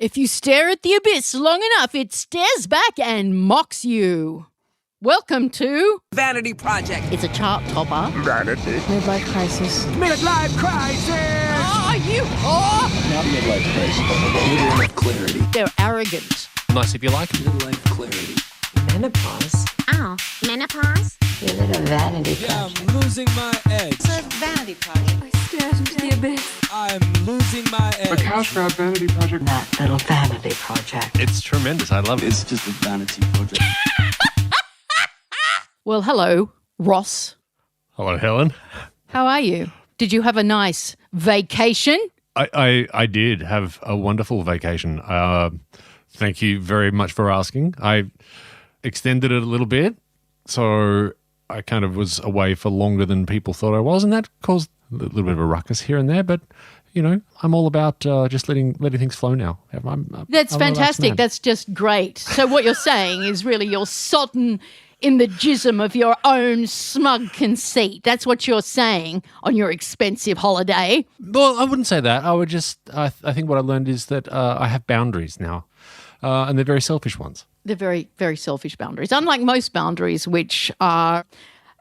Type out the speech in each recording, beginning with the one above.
If you stare at the abyss long enough, it stares back and mocks you. Welcome to Vanity Project. It's a chart topper. Vanity. Midlife crisis. Midlife crisis. Oh, you whore! Not midlife crisis. Midlife clarity. They're arrogant. Nice if you like. Midlife clarity. Menopause. Oh, menopause? Is it a vanity Yeah, project? I'm losing my edge. It's a vanity project. I stared into the abyss. I'm losing my A edge. cash grab vanity project. That little vanity project. It's tremendous. I love it. It's just a vanity project. Well, hello, Ross. Hello, Helen. How are you? Did you have a nice vacation? I did have a wonderful vacation. Thank you very much for asking. I extended it a little bit, so I kind of was away for longer than people thought I was, and that caused a little bit of a ruckus here and there, but you know, I'm all about just letting things flow now. That's I'm a relaxed fantastic. man. That's just great. So what you're saying is really you're sodden in the jism of your own smug conceit. That's what you're saying on your expensive holiday. Well, I wouldn't say that. I would just, I think what I learned is that I have boundaries now, and they're very selfish ones. They're very, very selfish boundaries, unlike most boundaries, which are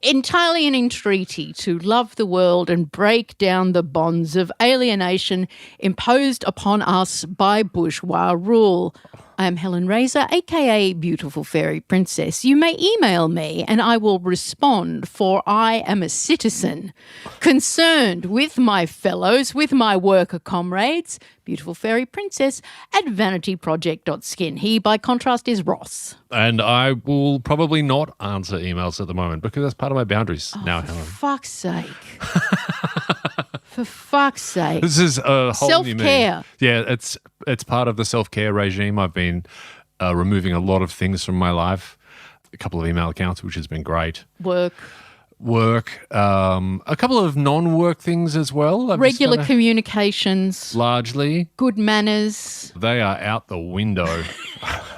entirely an entreaty to love the world and break down the bonds of alienation imposed upon us by bourgeois rule. I am Helen Razor, aka Beautiful Fairy Princess. You may email me and I will respond, for I am a citizen concerned with my fellows, with my worker comrades. Beautiful Fairy Princess at vanityproject.skin. He, by contrast, is Ross. And I will probably not answer emails at the moment because that's part of my boundaries now, Helen. For fuck's sake. For fuck's sake. This is a whole new me. Self-care. Yeah, it's part of the self-care regime. I've been removing a lot of things from my life. A couple of email accounts, which has been great. Work. A couple of non-work things as well. Regular communications. Largely. Good manners. They are out the window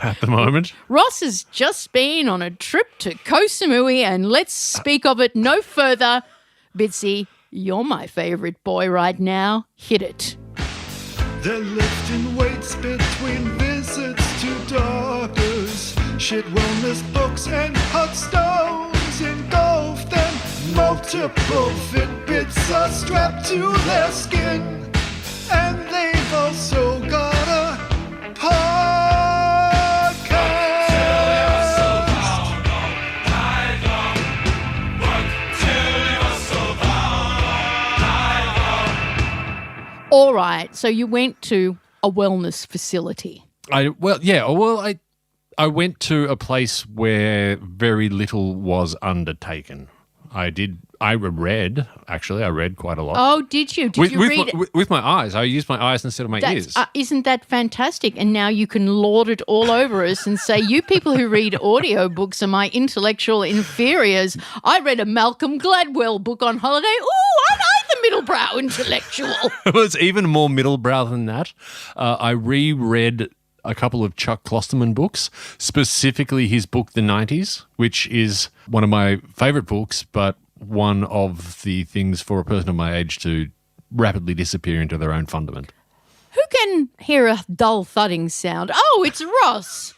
at the moment. Ross has just been on a trip to Koh Samui, and let's speak of it no further. Bitsy, you're my favourite boy right now. Hit it. They're lifting weights between visits to doctors. Shit wellness books and hot stones engulf them. Multiple Fitbits are strapped to their skin. And they've also got a podcast. All right, so you went to a wellness facility. I went to a place where very little was undertaken. I read quite a lot. Oh, did you? Did you read it? With my eyes. I used my eyes instead of my ears. Isn't that fantastic? And now you can lord it all over us and say, you people who read audiobooks are my intellectual inferiors. I read a Malcolm Gladwell book on holiday. Ooh, aren't I the middlebrow intellectual? It was even more middlebrow than that. I reread a couple of Chuck Klosterman books, specifically his book, The 90s, which is one of my favourite books, but one of the things for a person of my age to rapidly disappear into their own fundament. Who can hear a dull thudding sound? Oh, it's Ross,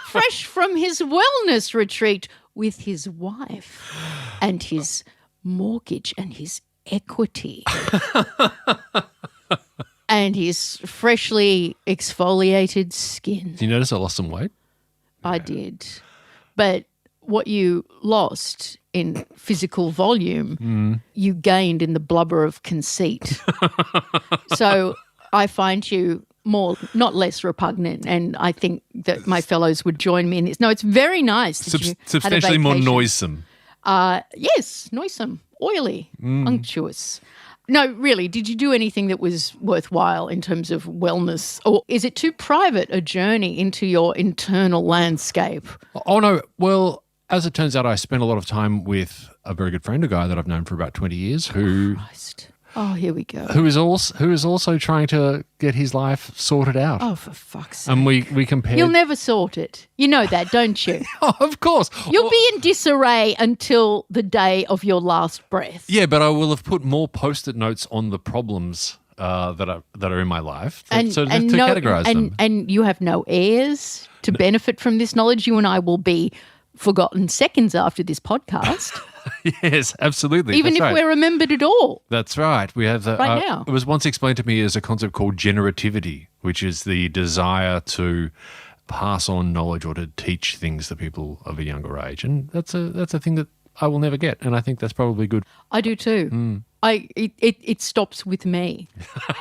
fresh from his wellness retreat with his wife and his mortgage and his equity. And his freshly exfoliated skin. Do you notice I lost some weight? I did. But what you lost in physical volume, you gained in the blubber of conceit. So I find you not less repugnant, and I think that my fellows would join me in this. No, it's very nice that you had a Substantially more vacation. noisome. Yes, noisome, oily, unctuous. No, really, did you do anything that was worthwhile in terms of wellness? Or is it too private a journey into your internal landscape? Oh, no. Well, as it turns out, I spent a lot of time with a very good friend, a guy that I've known for about 20 years who... Christ. Oh, here we go. Who is also trying to get his life sorted out. Oh, for fuck's sake. And we compared... You'll never sort it. You know that, don't you? Oh, of course. You'll be in disarray until the day of your last breath. Yeah, but I will have put more Post-it notes on the problems that are in my life. To no, categorize them. And you have no heirs to benefit from this knowledge. You and I will be forgotten seconds after this podcast. Yes, absolutely. Even if we're remembered at all. That's right. We have the, Right now. It was once explained to me as a concept called generativity, which is the desire to pass on knowledge or to teach things to people of a younger age, and that's a thing that I will never get, and I think that's probably good. I do too. It stops with me.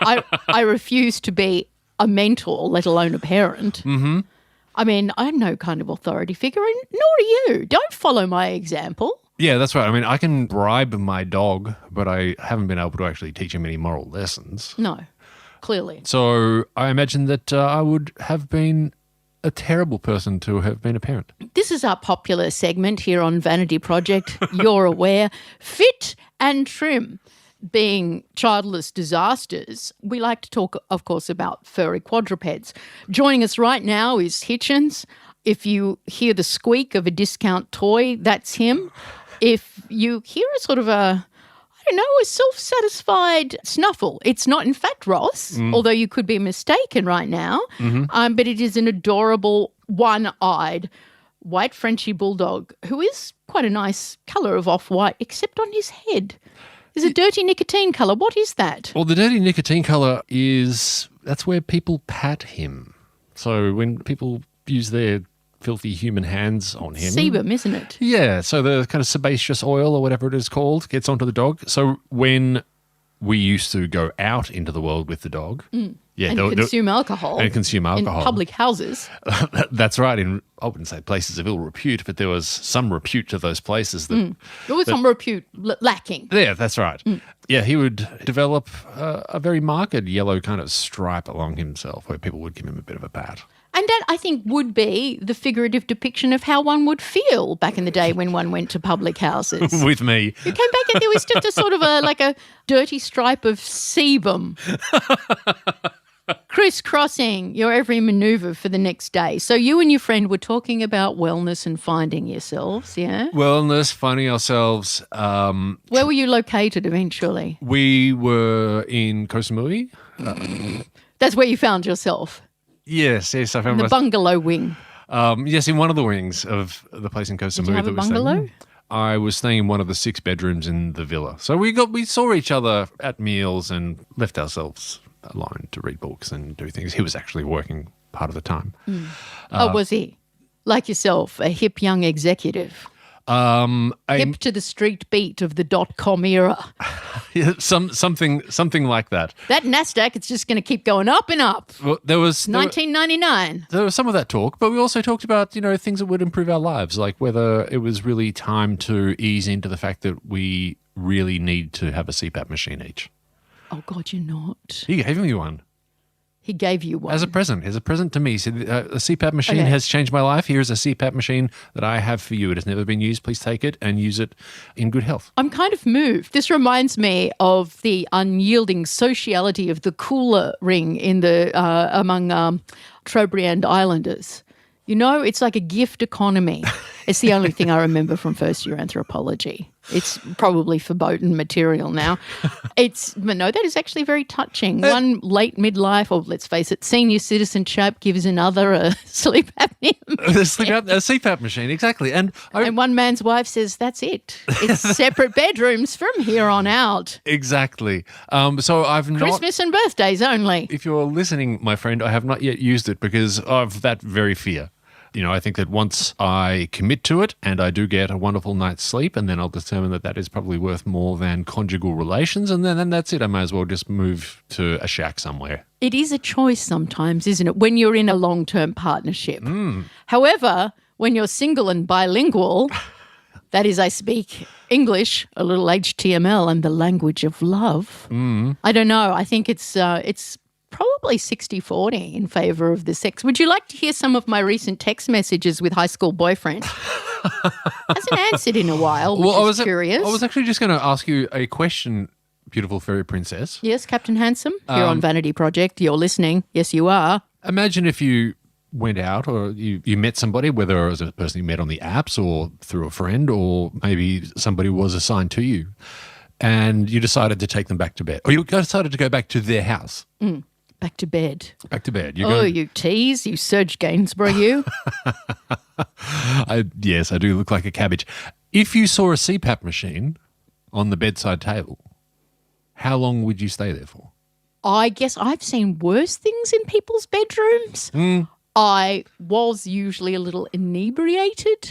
I refuse to be a mentor, let alone a parent. Mm-hmm. I mean, I'm no kind of authority figure, and nor are you. Don't follow my example. Yeah, that's right. I mean, I can bribe my dog, but I haven't been able to actually teach him any moral lessons. No, clearly. So I imagine that I would have been a terrible person to have been a parent. This is our popular segment here on Vanity Project. You're aware. Fit and trim. Being childless disasters, we like to talk, of course, about furry quadrupeds. Joining us right now is Hitchens. If you hear the squeak of a discount toy, that's him. If you hear a sort of a self-satisfied snuffle, it's not in fact Ross, although you could be mistaken right now, but it is an adorable one-eyed white Frenchie bulldog who is quite a nice colour of off-white, except on his head. There's a dirty nicotine colour. What is that? Well, the dirty nicotine colour that's where people pat him. So when people use their filthy human hands on him. Sebum, isn't it? Yeah, so the kind of sebaceous oil or whatever it is called gets onto the dog. So when we used to go out into the world with the dog, and consume alcohol. And consume alcohol. In public houses. That's right. I wouldn't say places of ill repute, but there was some repute to those places. There was some repute lacking. Yeah, that's right. Yeah, he would develop a very marked yellow kind of stripe along himself where people would give him a bit of a pat. And that, I think, would be the figurative depiction of how one would feel back in the day when one went to public houses. With me. You came back and there was just a sort of a dirty stripe of sebum crisscrossing your every manoeuvre for the next day. So you and your friend were talking about wellness and finding yourselves, yeah? Wellness, finding ourselves. Where were you located eventually? We were in Koh Samui. That's where you found yourself? Yes. I found the bungalow wing. Yes, in one of the wings of the place in Koh Samui. Did you have a bungalow? I was staying in one of the 6 bedrooms in the villa. So we saw each other at meals and left ourselves alone to read books and do things. He was actually working part of the time. Was he? Like yourself, a hip young executive? Hip to the street beat of the .com era. Yeah, something like that. That NASDAQ, it's just going to keep going up and up. Well, there was 1999. There was some of that talk, but we also talked about things that would improve our lives, like whether it was really time to ease into the fact that we really need to have a CPAP machine each. Oh God, you're not. He gave me one. He gave you one. As a present to me. He said, a CPAP machine has changed my life. Here's a CPAP machine that I have for you. It has never been used. Please take it and use it in good health. I'm kind of moved. This reminds me of the unyielding sociality of the cooler ring in the among Trobriand Islanders. It's like a gift economy. It's the only thing I remember from first year anthropology. It's probably verboten material now. No, that is actually very touching. One late midlife, or let's face it, senior citizen chap gives another a sleep apnea machine. A CPAP machine, exactly. And one man's wife says, that's it. It's separate bedrooms from here on out. Exactly. So I've not... Christmas and birthdays only. If you're listening, my friend, I have not yet used it because of that very fear. I think that once I commit to it and I do get a wonderful night's sleep, and then I'll determine that is probably worth more than conjugal relations, and then that's it. I may as well just move to a shack somewhere. It is a choice sometimes, isn't it, when you're in a long-term partnership. However, when you're single and bilingual, that is, I speak English, a little HTML, and the language of love. I don't know. I think it's probably 60-40 in favour of the sex. Would you like to hear some of my recent text messages with high school boyfriend? Hasn't answered in a while, which is curious. I was actually just going to ask you a question, beautiful fairy princess. Yes, Captain Handsome. You're on Vanity Project. You're listening. Yes, you are. Imagine if you went out or you met somebody, whether it was a person you met on the apps or through a friend, or maybe somebody was assigned to you. and you decided to take them back to bed. Or you decided to go back to their house. Back to bed. Back to bed. You tease, you Serge Gainsborough, you. Yes, I do look like a cabbage. If you saw a CPAP machine on the bedside table, how long would you stay there for? I guess I've seen worse things in people's bedrooms. I was usually a little inebriated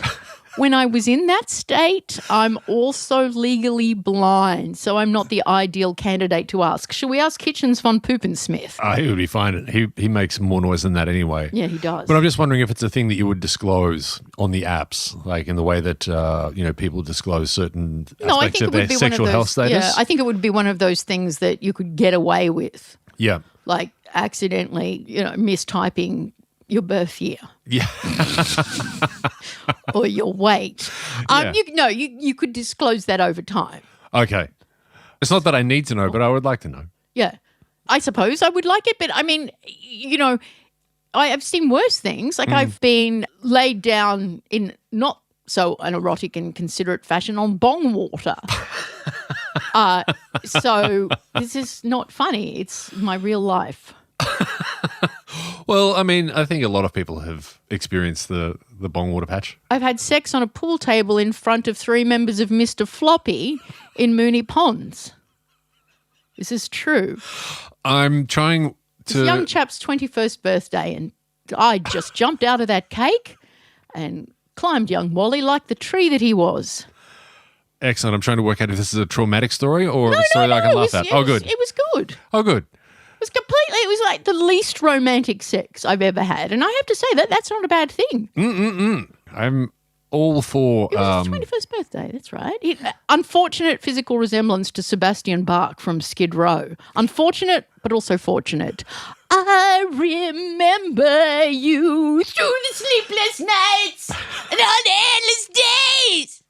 when I was in that state. I'm also legally blind, so I'm not the ideal candidate to ask. Shall we ask Hitchens von Poopensmith? He would be fine. He makes more noise than that anyway. Yeah, he does. But I'm just wondering if it's a thing that you would disclose on the apps, like in the way that people disclose certain aspects of their sexual health status. Yeah, I think it would be one of those things that you could get away with. Yeah. Like accidentally, mistyping your birth year. Yeah. Or your weight. You could disclose that over time. Okay. It's not that I need to know, but I would like to know. Yeah. I suppose I would like it, but I mean, I have seen worse things. Like I've been laid down in not so an erotic and considerate fashion on bong water. So this is not funny. It's my real life. Well, I mean, I think a lot of people have experienced the bong water patch. I've had sex on a pool table in front of 3 members of Mr. Floppy in Moonee Ponds. This is true. I'm trying to... This young chap's 21st birthday, and I just jumped out of that cake and climbed young Wally like the tree that he was. Excellent. I'm trying to work out if this is a traumatic story or a story that I can laugh at. Oh, good. It was good. Oh, good. It was like the least romantic sex I've ever had. And I have to say that's not a bad thing. I'm all for... It was his 21st birthday, that's right. Unfortunate physical resemblance to Sebastian Bach from Skid Row. Unfortunate, but also fortunate. I remember you through the sleepless nights and all the endless days.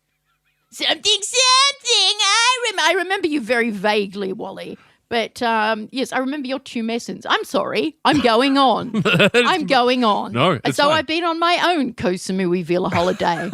Something, I remember you very vaguely, Wally. But, yes, I remember your tumescence. I'm sorry. I'm going on. No, it's So fine. I've been on my own Koh Samui Villa holiday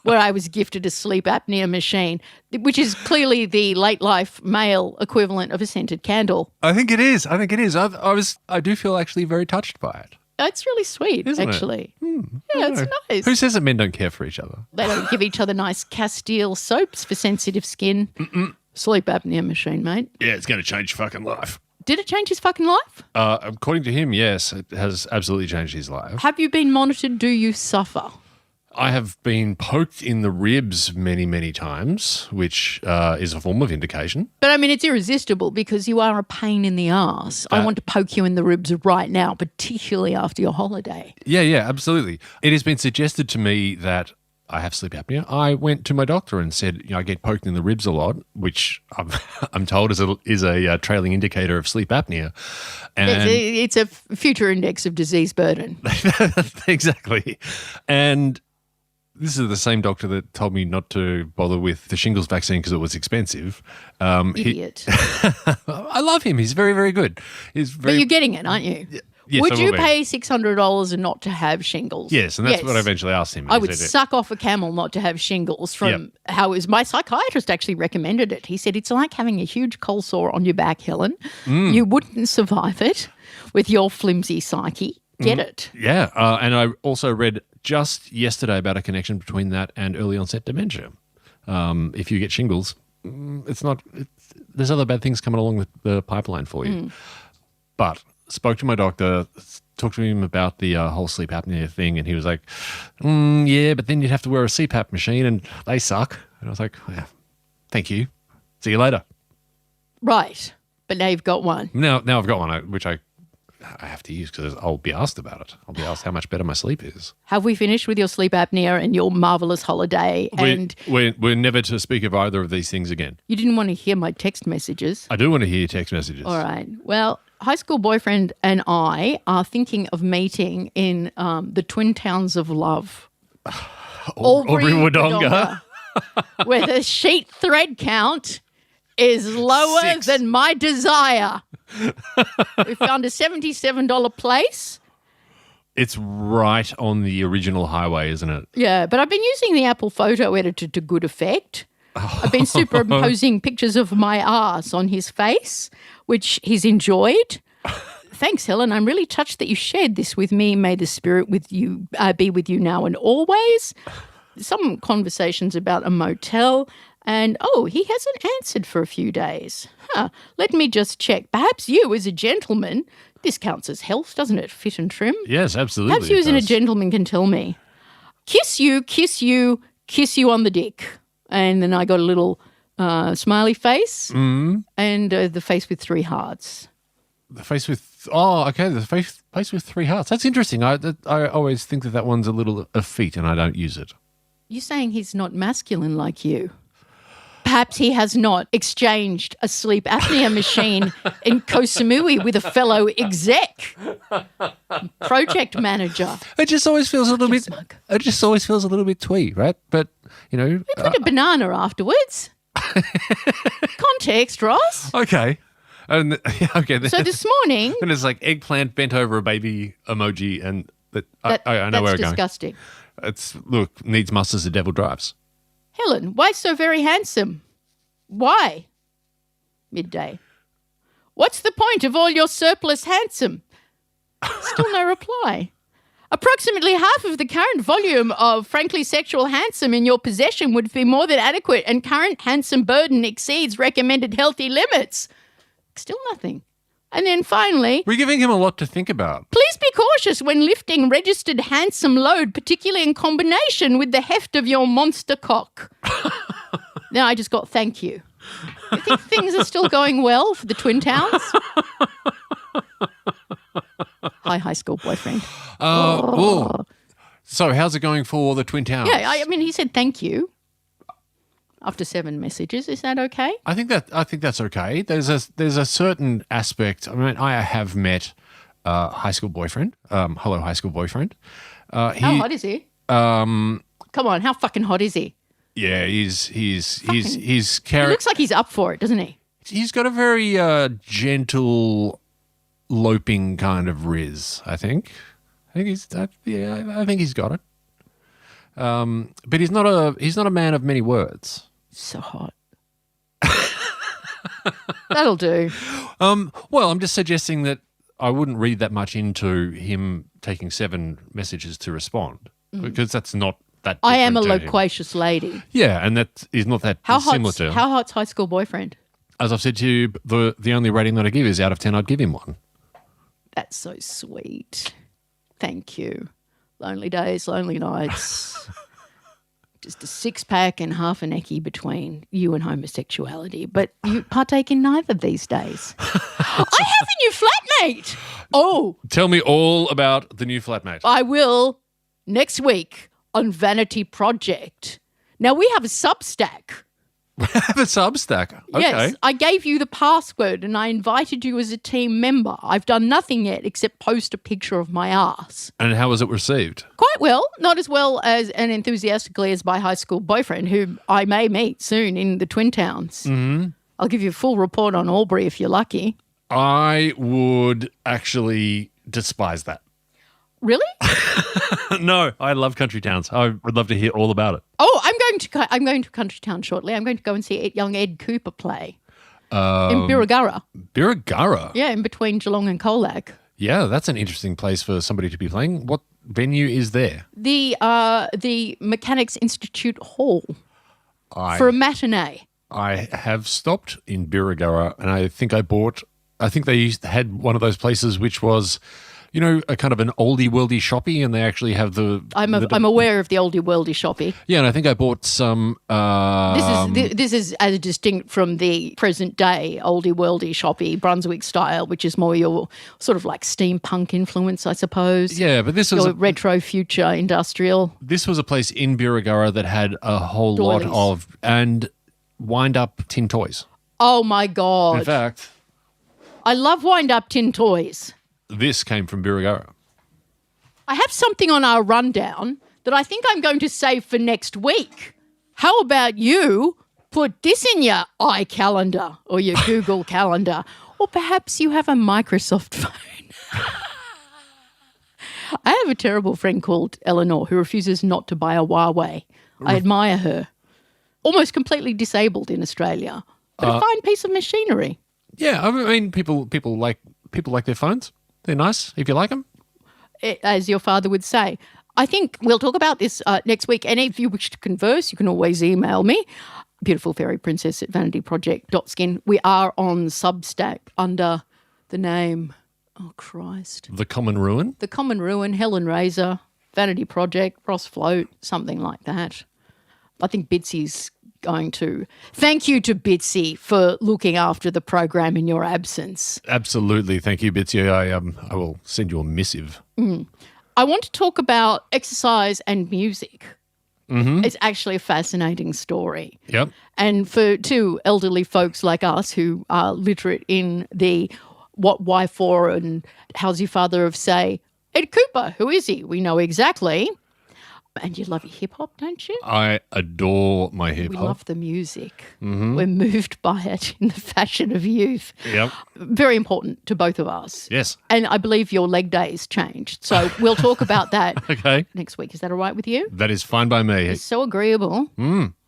where I was gifted a sleep apnea machine, which is clearly the late life male equivalent of a scented candle. I think it is. I do feel actually very touched by it. It's really sweet, Isn't it? actually. Yeah, it's nice. Who says that men don't care for each other? They don't give each other nice Castile soaps for sensitive skin. Sleep apnea machine, mate. Yeah, it's going to change your fucking life. Did it change his fucking life? According to him, yes, it has absolutely changed his life. Have you been monitored? Do you suffer? I have been poked in the ribs many, many times, which is a form of indication. But I mean, it's irresistible because you are a pain in the arse. I want to poke you in the ribs right now, particularly after your holiday. Yeah, absolutely. It has been suggested to me that I have sleep apnea. I went to my doctor and said, I get poked in the ribs a lot, which I'm told is a trailing indicator of sleep apnea. And It's a future index of disease burden. Exactly. And this is the same doctor that told me not to bother with the shingles vaccine because it was expensive. Idiot. I love him. He's very, very good. But you're getting it, aren't you? Yes, Would I you will be. pay $600 and not to have shingles? Yes, and that's what I eventually asked him. I He would said, suck off a camel not to have shingles from how it was. My psychiatrist actually recommended it. He said, it's like having a huge cold sore on your back, Helen. You wouldn't survive it with your flimsy psyche. Get it. Yeah, and I also read just yesterday about a connection between that and early onset dementia. If you get shingles, there's other bad things coming along the pipeline for you. But spoke to my doctor, talked to him about the whole sleep apnea thing, and he was like, yeah, but then you'd have to wear a CPAP machine and they suck. And I was like, yeah, thank you. See you later. Right. But now you've got one. Now I've got one, which I have to use because I'll be asked about it. I'll be asked how much better my sleep is. Have we finished with your sleep apnea and your marvellous holiday? And We're never to speak of either of these things again. you didn't want to hear my text messages. I do want to hear your text messages. All right. Well, high school boyfriend and I are thinking of meeting in the twin towns of love. Albury Wodonga. Where the sheet thread count is lower 6. than my desire. We found a $77 place. It's right on the original highway, isn't it? Yeah, but I've been using the Apple photo editor to good effect. I've been superimposing pictures of my arse on his face, which he's enjoyed. Thanks, Helen. I'm really touched that you shared this with me. May the spirit with you be with you now and always. Some conversations about a motel. And, he hasn't answered for a few days. Let me just check. Perhaps you, as a gentleman, this counts as health, doesn't it? Fit and trim. Yes, absolutely. Perhaps you, as a gentleman, can tell me. Kiss you on the dick. And then I got a little smiley face and the face with 3 hearts. The face with, the face with 3 hearts. That's interesting. I always think that one's a little effete and I don't use it. You're saying he's not masculine like you? Perhaps he has not exchanged a sleep apnea machine in Koh Samui with a fellow exec, project manager. It just always feels a little bit. It just always feels a little bit twee, right? But we put a banana afterwards. Context, Ross. Okay. And okay. So this morning, and it's like eggplant bent over a baby emoji, and I know that's where we're disgusting. going. It's needs must as the devil drives. Helen, why so very handsome? Why? Midday. What's the point of all your surplus handsome? Still no reply. Approximately half of the current volume of frankly sexual handsome in your possession would be more than adequate, and current handsome burden exceeds recommended healthy limits. Still nothing. And then finally, we're giving him a lot to think about. Please be cautious when lifting registered handsome load, particularly in combination with the heft of your monster cock. Now I just got thank you. You think things are still going well for the Twin Towns? Hi, high school boyfriend. So how's it going for the Twin Towns? Yeah, I mean, he said thank you after 7 messages. Is that okay? I think that's okay. There's a certain aspect. I mean, I have met high school boyfriend. Hello, high school boyfriend. How hot is he? Come on, how fucking hot is he? Yeah, he's He looks like he's up for it, doesn't he? He's got a very gentle, loping kind of riz. I think he's got it. But he's not a man of many words. So hot. That'll do. Well, I'm just suggesting that I wouldn't read that much into him taking 7 messages to respond because that's not that. I am a different to loquacious lady. Yeah, and that is not that similar to. How hot's high school boyfriend? As I've said to you, the only rating that I give is out of 10. I'd give him 1. That's so sweet. Thank you. Lonely days, lonely nights. Just a 6-pack and half a necky between you and homosexuality. But you partake in neither these days. I have a new flatmate. Oh. Tell me all about the new flatmate. I will next week on Vanity Project. Now, we have a Substack. We have a Substack. Okay. Yes, I gave you the password and I invited you as a team member. I've done nothing yet except post a picture of my ass. And how was it received? Quite well. Not as well as and enthusiastically as my high school boyfriend, who I may meet soon in the Twin Towns. Mm-hmm. I'll give you a full report on Albury if you're lucky. I would actually despise that. Really? No, I love country towns. I would love to hear all about it. Oh, I'm going to country town shortly. I'm going to go and see young Ed Cooper play in Birregurra. Birregurra? Yeah, in between Geelong and Colac. Yeah, that's an interesting place for somebody to be playing. What venue is there? The Mechanics Institute Hall for a matinee. I have stopped in Birregurra, and I think they had one of those places which was, you know, a kind of an oldie worldy shoppy, and they actually have the. I'm aware of the oldie worldy shoppy. Yeah, and I think I bought some. This is as distinct from the present day oldie worldy shoppy Brunswick style, which is more your sort of like steampunk influence, I suppose. Yeah, but this was your retro future industrial. This was a place in Birregurra that had a whole Doilies. lot of and wind up tin toys. Oh my God! In fact, I love wind up tin toys. This came from Birregurra. I have something on our rundown that I think I'm going to save for next week. How about you put this in your iCalendar or your Google Calendar, or perhaps you have a Microsoft phone. I have a terrible friend called Eleanor who refuses not to buy a Huawei. I admire her. almost completely disabled in Australia. But a fine piece of machinery. Yeah, I mean, people like their phones. They're nice if you like them. As your father would say. I think we'll talk about this next week. And if you wish to converse, you can always email me, beautifulfairyprincess@vanityproject.skin. We are on Substack under the name, oh Christ. The Common Ruin. The Common Ruin, Helen Razor, Vanity Project, Ross Float, something like that. I think Bitsy's going to. Thank you to Bitsy for looking after the program in your absence. Absolutely. Thank you, Bitsy. I will send you a missive. I want to talk about exercise and music. Mm-hmm. It's actually a fascinating story. Yep. And for two elderly folks like us who are literate in the what, why, for, and how's your father of, say, Ed Cooper, who is he? We know exactly. And you love your hip-hop, don't you? I adore my hip-hop. We love the music. Mm-hmm. We're moved by it in the fashion of youth. Yep. Very important to both of us. Yes. And I believe your leg days changed. So we'll talk about that Okay. next week. Is that all right with you? That is fine by me. You're so agreeable,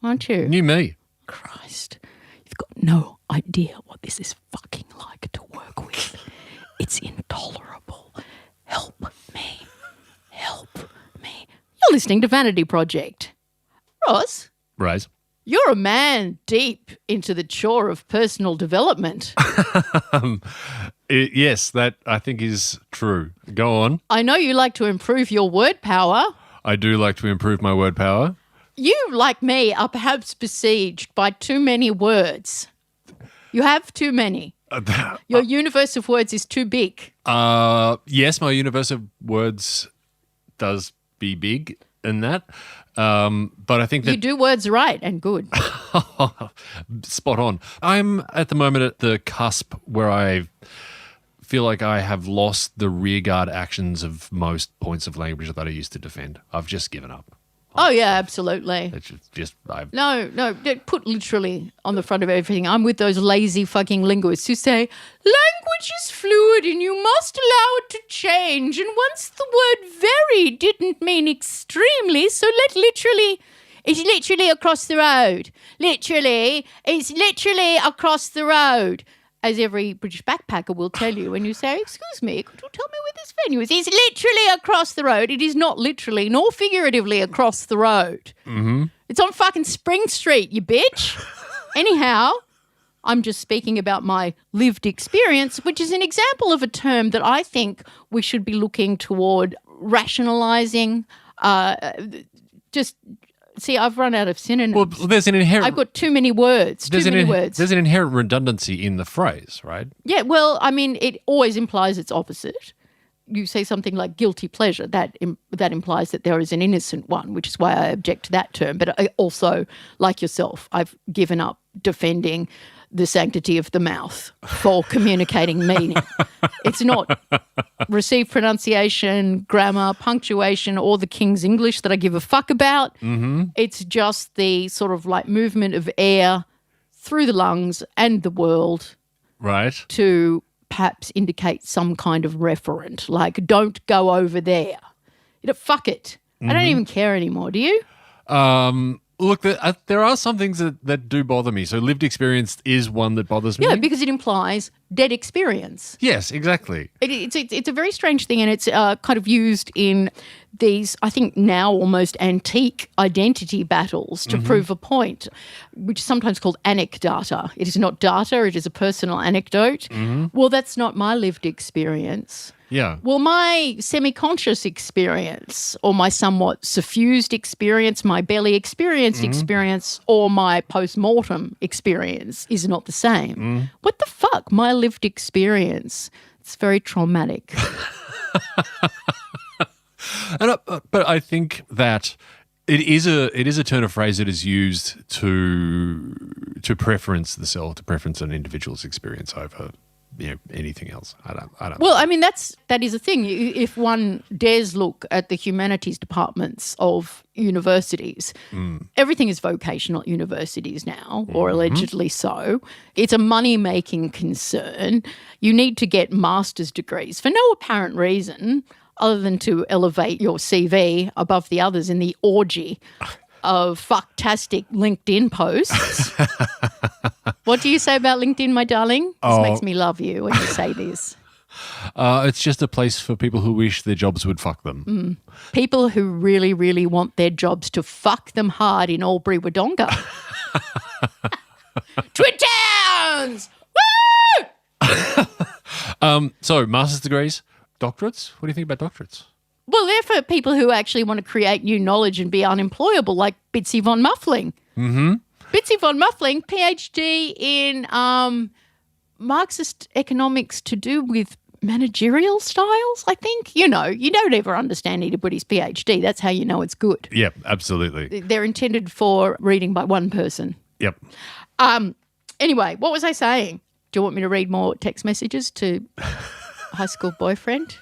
aren't you? New me. Christ. You've got no idea what this is fucking like to work with. It's intolerable. Help me. Help me. You're listening to Vanity Project. Ross, Right. you're a man deep into the chore of personal development. Yes, that I think is true. Go on. I know you like to improve your word power. I do like to improve my word power. You, like me, are perhaps besieged by too many words. You have too many. Your universe of words is too big. Yes, my universe of words does be big in that. But I think that You do words right and good. spot on. I'm at the moment at the cusp where I feel like I have lost the rearguard actions of most points of language that I used to defend. I've just given up. Oh, yeah, absolutely. It's just I've No, put literally on the front of everything. I'm with those lazy fucking linguists who say, language is fluid and you must allow it to change. And once the word very didn't mean extremely, so it's literally across the road. It's literally across the road. As every British backpacker will tell you when you say, excuse me, could you tell me where this venue is? It's literally across the road. It is not literally nor figuratively across the road. Mm-hmm. It's on fucking Spring Street, you bitch. Anyhow, I'm just speaking about my lived experience, which is an example of a term that I think we should be looking toward rationalising. See, I've run out of synonyms. well, there's an inherent I've got too many words. there's Too many an words. there's an inherent redundancy in the phrase, right? Yeah, well, I mean, it always implies its opposite. You say something like guilty pleasure, that implies that there is an innocent one, which is why I object to that term. But I also, like yourself, I've given up defending the sanctity of the mouth for communicating meaning. It's not received pronunciation, grammar, punctuation, or the King's English that I give a fuck about. Mm-hmm. It's just the sort of like movement of air through the lungs and the world Right. to perhaps indicate some kind of referent, like don't go over there. Fuck it. I don't even care anymore, do you? Look, there are some things that do bother me. So lived experience is one that bothers me. Yeah, because it implies dead experience. Yes, exactly. It's a very strange thing, and it's kind of used in these, I think now almost antique identity battles to prove a point, which is sometimes called anecdata. It is not data, it is a personal anecdote. Well, that's not my lived experience. Yeah. Well, my semi-conscious experience or my somewhat suffused experience, my barely experienced experience or my post-mortem experience is not the same. What the fuck? My lived experience. It's very traumatic. But I think that it is a turn of phrase that is used to preference the self, to preference an individual's experience over anything else. I don't. Well, I mean, that is a thing. If one dares look at the humanities departments of universities, everything is vocational at universities now, or allegedly so. It's a money-making concern. You need to get master's degrees for no apparent reason other than to elevate your CV above the others in the orgy of fucktastic LinkedIn posts. What do you say about LinkedIn, my darling? This makes me love you when you say this. It's just a place for people who wish their jobs would fuck them. People who really, really want their jobs to fuck them hard in Albury Wodonga. Twin Towns! Woo! So, master's degrees, doctorates. What do you think about doctorates? Well, they're for people who actually want to create new knowledge and be unemployable, like Bitsy von Muffling. Mm-hmm. Bitsy von Muffling, PhD in Marxist economics to do with managerial styles, I think. You know, you don't ever understand anybody's PhD. That's how you know it's good. Yep, absolutely. They're intended for reading by one person. Yep. Anyway, what was I saying? Do you want me to read more text messages to high school boyfriend?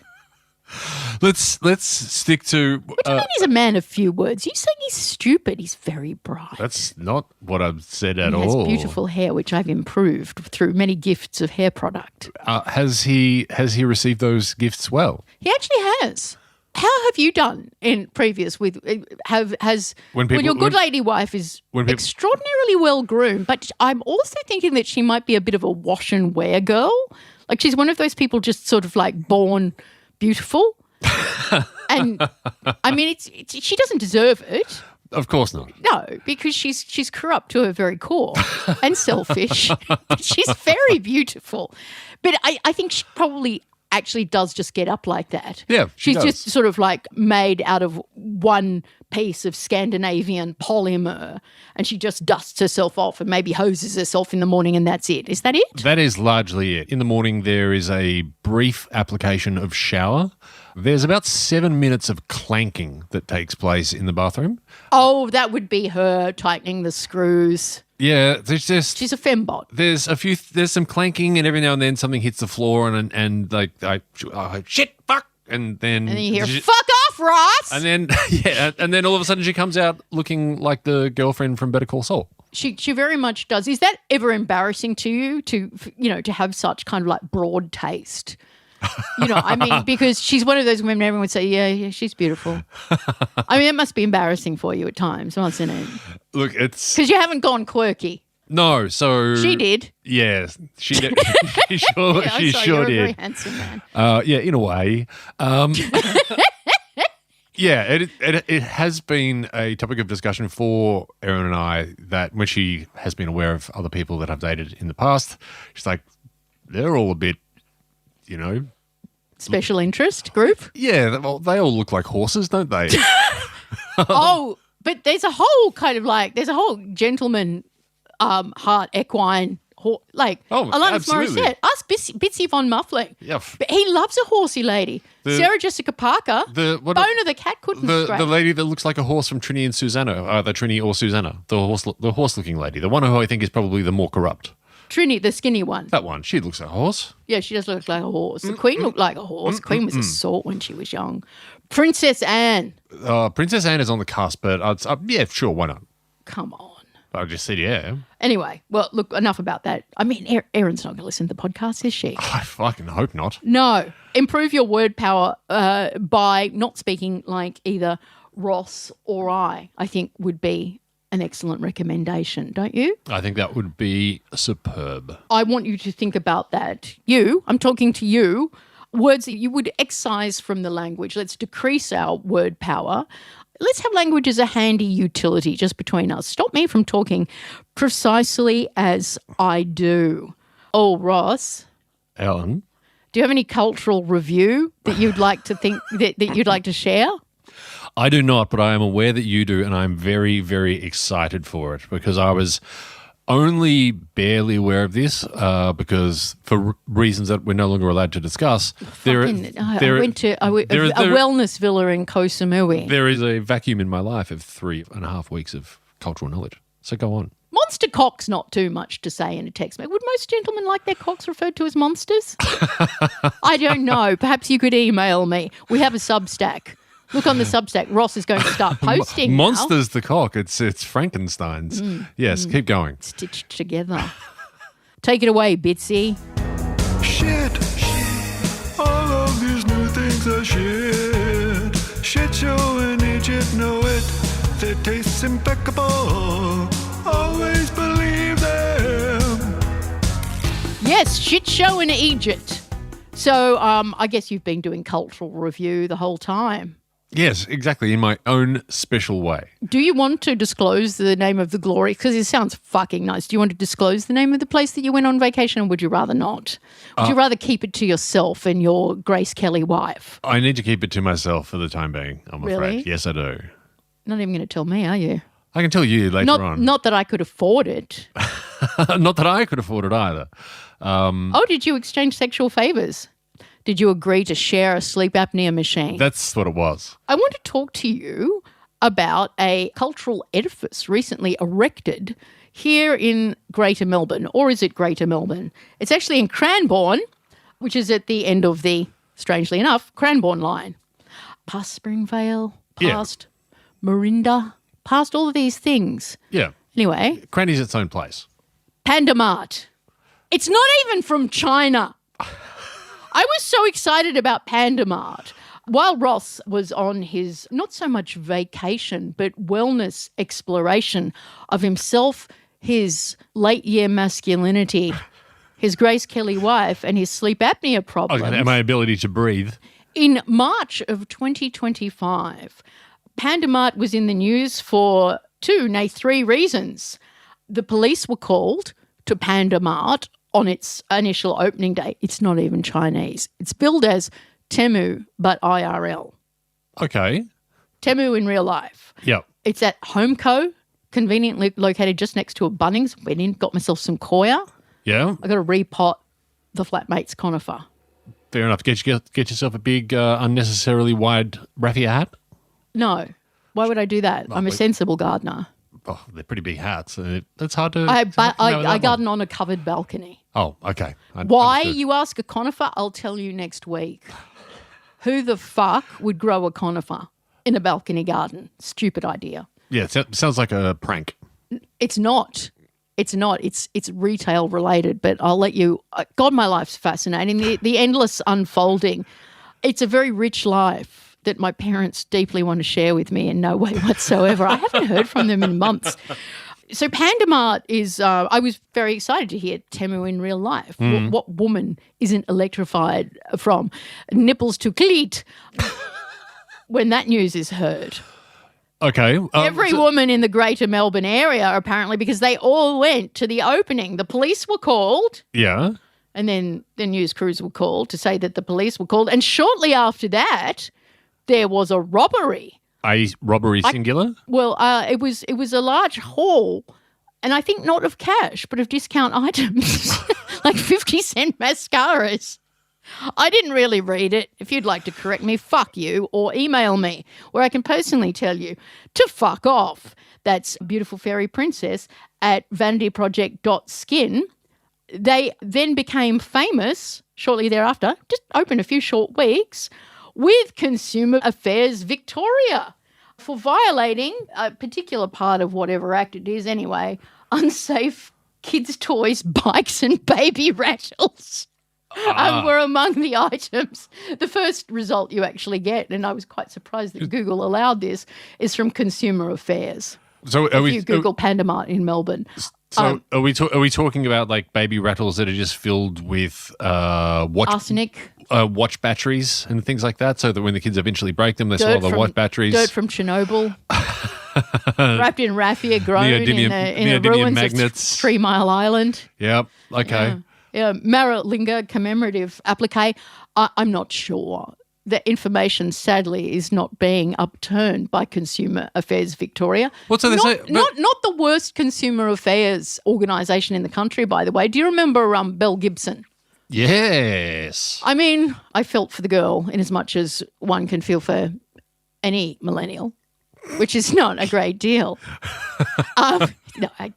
Let's stick to. What do you mean he's a man of few words? You saying he's stupid? He's very bright. That's not what I've said at He all. has beautiful hair, which I've improved through many gifts of hair product. Has he received those gifts well? He actually has. How have you done in previous with when your good lady wife is extraordinarily well groomed, but I'm also thinking that she might be a bit of a wash and wear girl. Like she's one of those people just sort of like born beautiful. And I mean, she doesn't deserve it. Of course not. No, because she's corrupt to her very core and selfish. She's very beautiful. But I think she probably actually does just get up like that. Yeah, she's just sort of like made out of one piece of Scandinavian polymer, and she just dusts herself off and maybe hoses herself in the morning, and that's it. Is that it? That is largely it. In the morning, there is a brief application of shower. There's about 7 minutes of clanking that takes place in the bathroom. Oh, that would be her tightening the screws. Yeah, there's just she's a fembot. There's some clanking, and every now and then something hits the floor, and like shit, fuck, and then you hear fuck off, Ross. And then and then all of a sudden she comes out looking like the girlfriend from Better Call Saul. She very much does. Is that ever embarrassing to you to have such kind of like broad taste? You know, I mean, because she's one of those women everyone would say, yeah, she's beautiful. I mean, it must be embarrassing for you at times, mustn't it? Look, it's... Because you haven't gone quirky. No, so... She did. Yeah, she did. She sure you're did. a very handsome man. Yeah, in a way. Yeah, it has been a topic of discussion for Erin and I that when she has been aware of other people that I've dated in the past, she's like, they're all a bit... special interest group? Yeah, well, they all look like horses, don't they? Oh, but there's a whole gentleman heart equine Alanis Morissette. Ask Bitsy von Muffling. Yeah. But he loves a horsey lady. Sarah Jessica Parker, Boner the cat couldn't straight. The lady that looks like a horse from Trini and Susanna, the Trini or Susanna, the horse-looking lady, the one who I think is probably the more corrupt. Trini, the skinny one. That one. She looks like a horse. Yeah, she does look like a horse. The Queen looked like a horse. Queen was a sort when she was young. Princess Anne. Princess Anne is on the cusp, but yeah, sure, why not? Come on. I just said yeah. Anyway, well, look, enough about that. I mean, Erin's not going to listen to the podcast, is she? I fucking hope not. No. Improve your word power by not speaking like either Ross or I think would be an excellent recommendation, don't you? I think that would be superb. I want you to think about that. I'm talking to you, words that you would excise from the language. Let's decrease our word power. Let's have language as a handy utility just between us. Stop me from talking precisely as I do. Oh, Ross. Ellen? Do you have any cultural review that you'd like to think that you'd like to share? I do not, but I am aware that you do, and I'm very, very excited for it because I was only barely aware of this because for reasons that we're no longer allowed to discuss. I went to a wellness villa in Koh Samui. There is a vacuum in my life of 3.5 weeks of cultural knowledge. So go on. Monster cock's not too much to say in a text. Would most gentlemen like their cocks referred to as monsters? I don't know. Perhaps you could email me. We have a Substack. Look on the Substack. Ross is going to start posting Monster's the cock. It's Frankenstein's. Yes, keep going. Stitched together. Take it away, Bitsy. Shit. All of these new things are shit. Shit show in Egypt, know it. it tastes impeccable. Always believe them. Yes, shit show in Egypt. So I guess you've been doing cultural review the whole time. Yes, exactly, in my own special way. Do you want to disclose the name of the glory? Because it sounds fucking nice. Do you want to disclose the name of the place that you went on vacation, or would you rather not? Would you rather keep it to yourself and your Grace Kelly wife? I need to keep it to myself for the time being, I'm Really? afraid. Yes, I do. Not even going to tell me, are you? I can tell you later on. Not that I could afford it. Not that I could afford it either. Oh, did you exchange sexual favours? Did you agree to share a sleep apnea machine? That's what it was. I want to talk to you about a cultural edifice recently erected here in Greater Melbourne. Or is it Greater Melbourne? It's actually in Cranbourne, which is at the end of the, strangely enough, Cranbourne line. Past Springvale, past Marinda, past all of these things. Yeah. Anyway, Cranny's its own place. Pendah Mawt. It's not even from China. I was so excited about Pendah Mawt. While Ross was on his not so much vacation, but wellness exploration of himself, his late year masculinity, his Grace Kelly wife, and his sleep apnea problems. And my ability to breathe. In March of 2025, Pendah Mawt was in the news for three reasons. The police were called to Pendah Mawt on its initial opening day. It's not even Chinese. It's billed as Temu, but IRL. Okay. Temu in real life. Yep. It's at Homeco, conveniently located just next to a Bunnings. Went in, got myself some Koya. Yeah. I got to repot the flatmate's conifer. Fair enough. Get yourself a big, unnecessarily wide raffia hat. No. Why would I do that? I'm a sensible gardener. Oh, they're pretty big hats. It's hard to. I garden on a covered balcony. Oh, okay. Why, Understood. you ask a conifer? I'll tell you next week. Who the fuck would grow a conifer in a balcony garden? Stupid idea. Yeah, it sounds like a prank. It's not. It's not. It's retail related, but I'll let you. God, my life's fascinating. The endless unfolding. It's a very rich life that my parents deeply want to share with me in no way whatsoever. I haven't heard from them in months. So Pendah Mawt is, I was very excited to hear Temu in real life. What woman isn't electrified from nipples to cleat when that news is heard? Okay. Every woman in the Greater Melbourne area, apparently, because they all went to the opening. The police were called. Yeah. And then the news crews were called to say that the police were called. And shortly after that, there was a robbery. A robbery singular? Well, it was a large haul, and I think not of cash, but of discount items, like 50-cent mascaras. I didn't really read it. If you'd like to correct me, fuck you, or email me, where I can personally tell you to fuck off. That's Beautiful Fairy Princess at vanityproject.skin. They then became famous shortly thereafter, just opened a few short weeks, with Consumer Affairs Victoria for violating a particular part of whatever act it is anyway, unsafe kids' toys, bikes and baby rattles were among the items. The first result you actually get, and I was quite surprised that Google allowed this, is from Consumer Affairs. So if you Google Pendah Mawt in Melbourne. So are we talking about like baby rattles that are just filled with arsenic, watch batteries and things like that, so that when the kids eventually break them, they swallow the watch batteries. Dirt from Chernobyl, wrapped in raffia, grown in the ruins magnets. of 3 Mile Island. Yep. Okay. Yeah. Maralinga commemorative applique. I'm not sure. The information, sadly, is not being upturned by Consumer Affairs Victoria. What's they say? Not the worst consumer affairs organisation in the country, by the way. Do you remember Belle Gibson? Yes. I mean, I felt for the girl in as much as one can feel for any millennial, which is not a great deal. No, I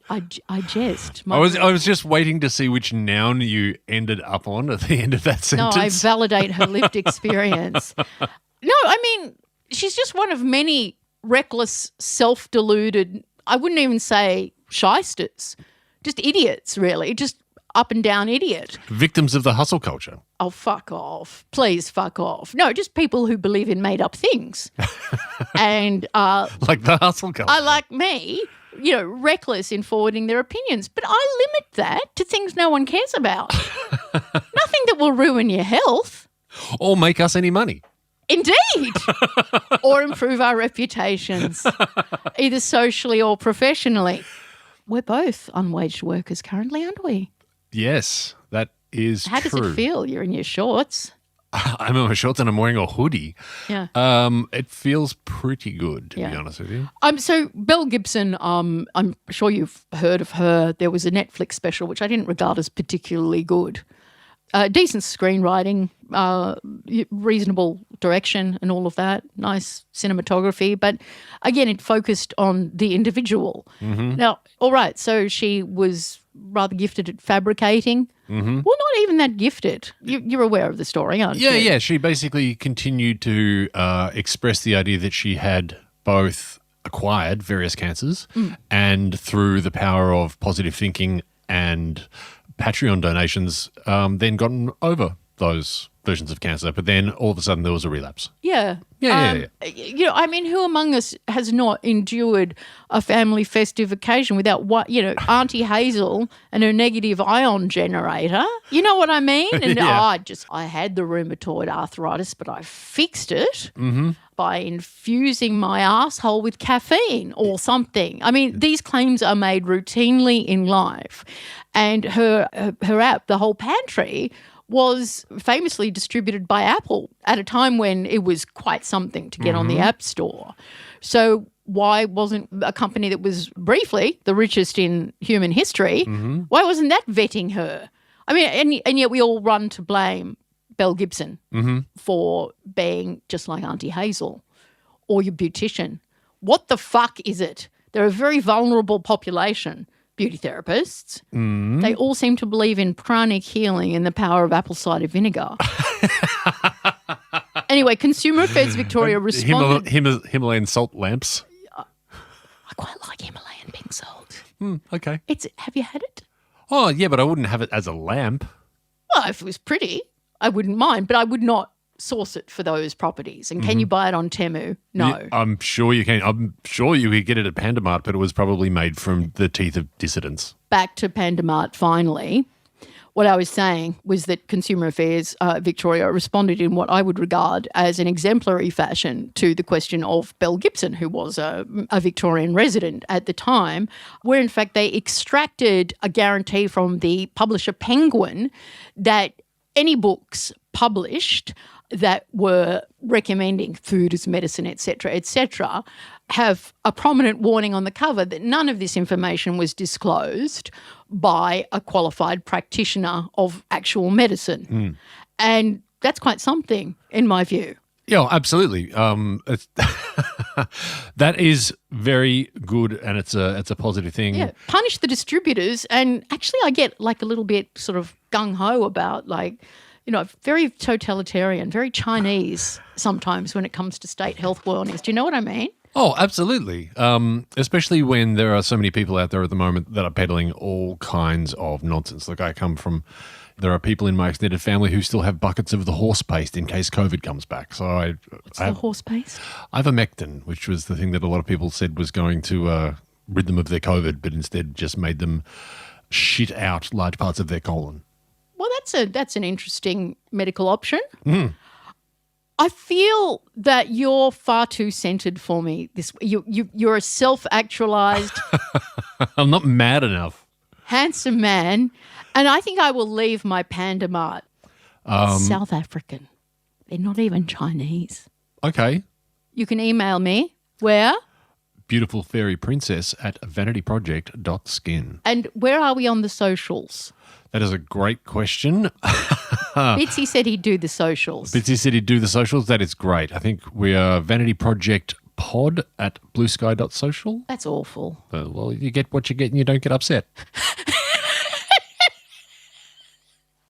jest. I was just waiting to see which noun you ended up on at the end of that sentence. No, I validate her lived experience. No, I mean, she's just one of many reckless, self-deluded, I wouldn't even say shysters, just idiots, really, just up and down idiot. Victims of the hustle culture. Oh, fuck off. Please fuck off. No, just people who believe in made up things. And Like the hustle culture. like me, reckless in forwarding their opinions. But I limit that to things no one cares about. Nothing that will ruin your health. Or make us any money. Indeed. Or improve our reputations, either socially or professionally. We're both unwaged workers currently, aren't we? Yes, that is How true. does it feel? You're in your shorts. I'm in my shorts and I'm wearing a hoodie. Yeah. It feels pretty good, to be Yeah. honest with you. So Belle Gibson, I'm sure you've heard of her. There was a Netflix special, which I didn't regard as particularly good. Decent screenwriting, reasonable direction and all of that, nice cinematography. But again, it focused on the individual. Mm-hmm. Now, all right, so she was rather gifted at fabricating. Mm-hmm. Well, not even that gifted. You're aware of the story, aren't you? Yeah. She basically continued to express the idea that she had both acquired various cancers and through the power of positive thinking and Patreon donations, then gotten over those versions of cancer. But then all of a sudden there was a relapse. Yeah. Yeah. Who among us has not endured a family festive occasion without Auntie Hazel and her negative ion generator? You know what I mean? And Yeah. I had the rheumatoid arthritis, but I fixed it by infusing my asshole with caffeine or something. I mean, these claims are made routinely in life. And her app, The Whole Pantry, was famously distributed by Apple at a time when it was quite something to get on the App Store. So why wasn't a company that was briefly the richest in human history, why wasn't that vetting her? I mean, and yet we all run to blame Belle Gibson for being just like Auntie Hazel or your beautician. What the fuck is it? They're a very vulnerable population. Beauty therapists, they all seem to believe in pranic healing and the power of apple cider vinegar. Anyway, Consumer Affairs Victoria responded. Himalayan salt lamps. I quite like Himalayan pink salt. Okay. Have you had it? Oh, yeah, but I wouldn't have it as a lamp. Well, if it was pretty, I wouldn't mind, but I would not source it for those properties. And can you buy it on Temu? No. Yeah, I'm sure you can. I'm sure you could get it at Pendah Mawt, but it was probably made from the teeth of dissidents. Back to Pendah Mawt finally. What I was saying was that Consumer Affairs Victoria responded in what I would regard as an exemplary fashion to the question of Belle Gibson, who was a Victorian resident at the time, where in fact they extracted a guarantee from the publisher Penguin that any books published that were recommending food as medicine, etc., have a prominent warning on the cover that none of this information was disclosed by a qualified practitioner of actual medicine. And that's quite something, in my view. Yeah, absolutely. That is very good, and it's a positive thing. Yeah, punish the distributors. And actually I get like a little bit sort of gung-ho about very totalitarian, very Chinese sometimes when it comes to state health warnings. Do you know what I mean? Oh, absolutely. Especially when there are so many people out there at the moment that are peddling all kinds of nonsense. Like there are people in my extended family who still have buckets of the horse paste in case COVID comes back. So What's the horse paste? Ivermectin, which was the thing that a lot of people said was going to rid them of their COVID, but instead just made them shit out large parts of their colon. Well, that's an interesting medical option. I feel that you're far too centered for me. You're a self-actualized, I'm not mad enough. handsome man, and I think I will leave my Pendah Mawt. It's South African. They're not even Chinese. Okay. You can email me. Where? Beautiful fairy princess at vanityproject.skin. And where are we on the socials? That is a great question. Bitsy said he'd do the socials. Bitsy said he'd do the socials. That is great. I think we are Vanity Project Pod at bluesky.social. That's awful. Well, you get what you get and you don't get upset.